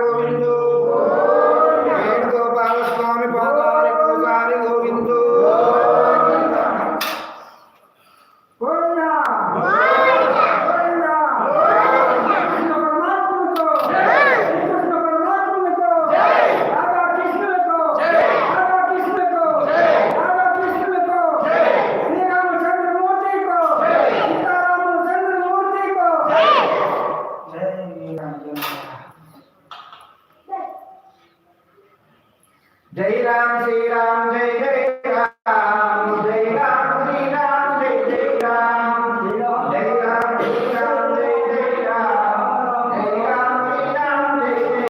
గోవిందో వేణుగోపాల స్వామి పాదాలకు ఒకసారి గోవిందో जय राम श्री राम जय जय